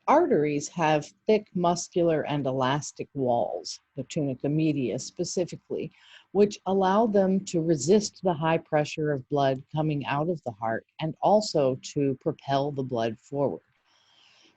Arteries have thick muscular and elastic walls, the tunica media specifically, which allow them to resist the high pressure of blood coming out of the heart and also to propel the blood forward.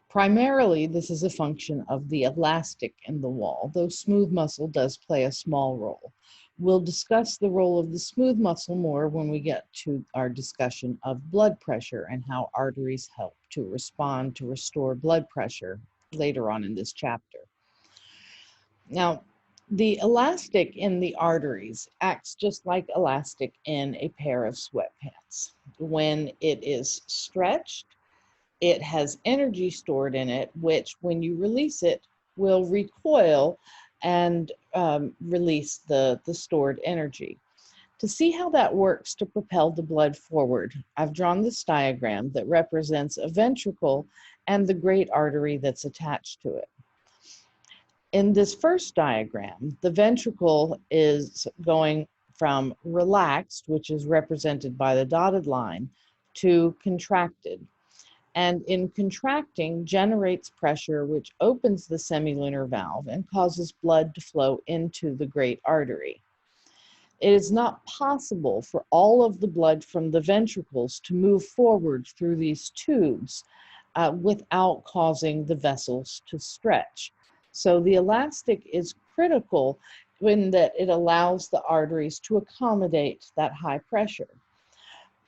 Primarily, this is a function of the elastic in the wall, though smooth muscle does play a small role. We'll discuss the role of the smooth muscle more when we get to our discussion of blood pressure and how arteries help to respond to restore blood pressure later on in this chapter. Now, the elastic in the arteries acts just like elastic in a pair of sweatpants. When it is stretched, it has energy stored in it, which when you release it will recoil and release the stored energy. To see how that works to propel the blood forward, I've drawn this diagram that represents a ventricle and the great artery that's attached to it. In this first diagram, the ventricle is going from relaxed, which is represented by the dotted line, to contracted. And in contracting, generates pressure, which opens the semilunar valve and causes blood to flow into the great artery. It is not possible for all of the blood from the ventricles to move forward through these tubes without causing the vessels to stretch. So the elastic is critical in that it allows the arteries to accommodate that high pressure.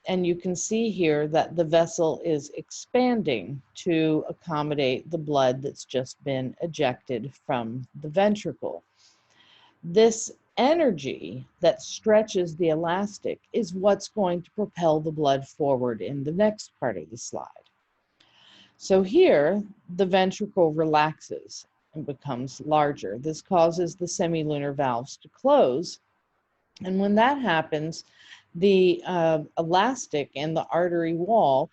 And you can see here that the vessel is expanding to accommodate the blood that's just been ejected from the ventricle. This energy that stretches the elastic is what's going to propel the blood forward in the next part of the slide. So here, the ventricle relaxes and becomes larger. This causes the semilunar valves to close. And when that happens, the elastic in the artery wall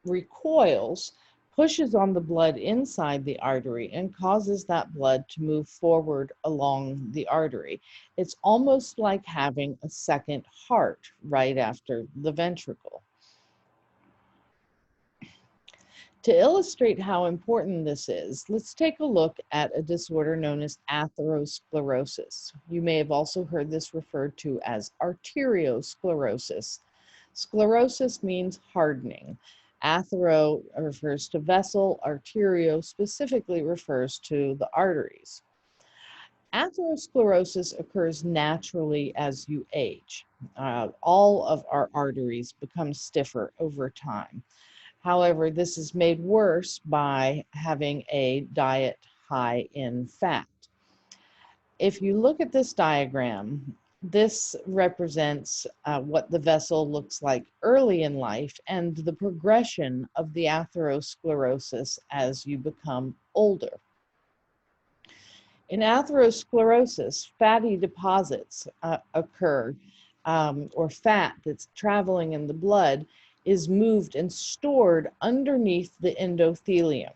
recoils, pushes on the blood inside the artery, and causes that blood to move forward along the artery. It's almost like having a second heart right after the ventricle. To illustrate how important this is, let's take a look at a disorder known as atherosclerosis. You may have also heard this referred to as arteriosclerosis. Sclerosis means hardening. Athero refers to vessel, arterio specifically refers to the arteries. Atherosclerosis occurs naturally as you age. All of our arteries become stiffer over time. However, this is made worse by having a diet high in fat. If you look at this diagram, this represents what the vessel looks like early in life and the progression of the atherosclerosis as you become older. In atherosclerosis, fatty deposits occur, or fat that's traveling in the blood is moved and stored underneath the endothelium.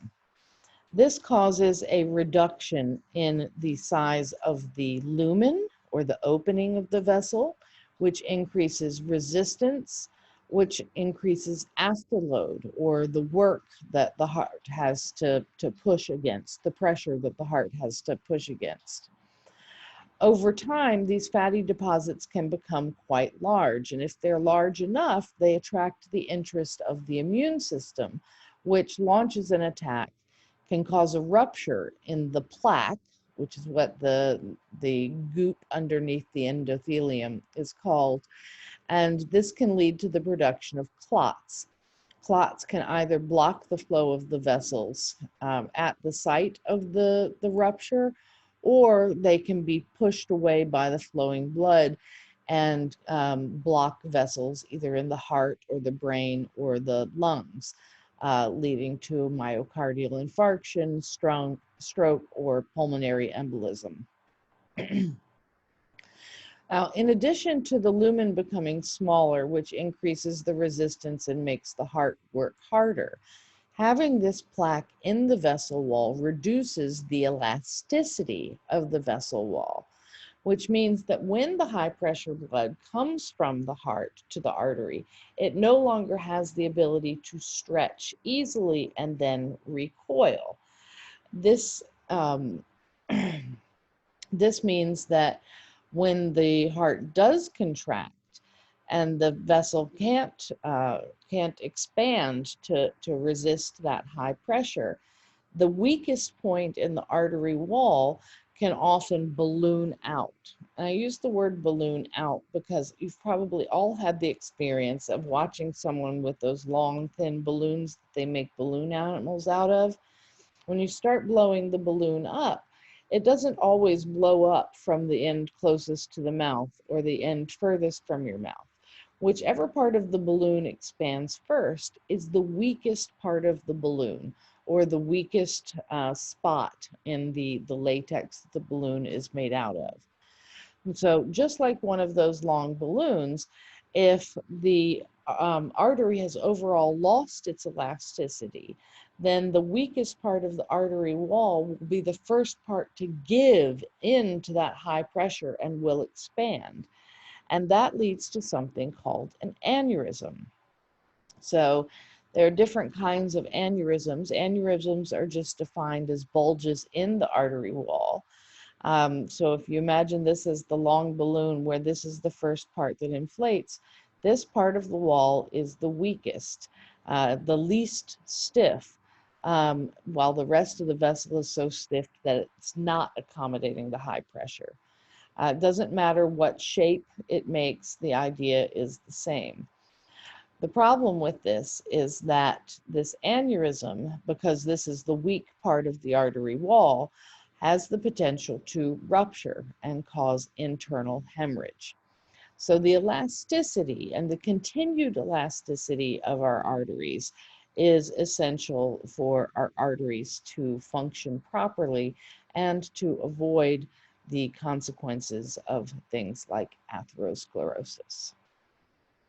This causes a reduction in the size of the lumen, or the opening of the vessel, which increases resistance, which increases afterload, or the work that the heart has to push against, the pressure that the heart has to push against. Over time, these fatty deposits can become quite large, and if they're large enough, they attract the interest of the immune system, which launches an attack, can cause a rupture in the plaque, which is what the goop underneath the endothelium is called, and this can lead to the production of clots. Clots can either block the flow of the vessels at the site of the rupture, or they can be pushed away by the flowing blood and block vessels either in the heart or the brain or the lungs, leading to myocardial infarction, stroke, or pulmonary embolism. Now, in addition to the lumen becoming smaller, which increases the resistance and makes the heart work harder, having this plaque in the vessel wall reduces the elasticity of the vessel wall, which means that when the high pressure blood comes from the heart to the artery, it no longer has the ability to stretch easily and then recoil. This this means that when the heart does contract and the vessel can't expand to resist that high pressure, the weakest point in the artery wall can often balloon out. And I use the word balloon out because you've probably all had the experience of watching someone with those long, thin balloons that they make balloon animals out of. When you start blowing the balloon up, it doesn't always blow up from the end closest to the mouth or the end furthest from your mouth. Whichever part of the balloon expands first is the weakest part of the balloon, or the weakest spot in the latex that the balloon is made out of. And so just like one of those long balloons, if the artery has overall lost its elasticity, then the weakest part of the artery wall will be the first part to give in to that high pressure and will expand. And that leads to something called an aneurysm. So there are different kinds of aneurysms. Aneurysms are just defined as bulges in the artery wall. So if you imagine this as the long balloon where this is the first part that inflates, this part of the wall is the weakest, the least stiff, while the rest of the vessel is so stiff that it's not accommodating the high pressure. It doesn't matter what shape it makes, the idea is the same. The problem with this is that this aneurysm, because this is the weak part of the artery wall, has the potential to rupture and cause internal hemorrhage. So the elasticity and the continued elasticity of our arteries is essential for our arteries to function properly and to avoid the consequences of things like atherosclerosis.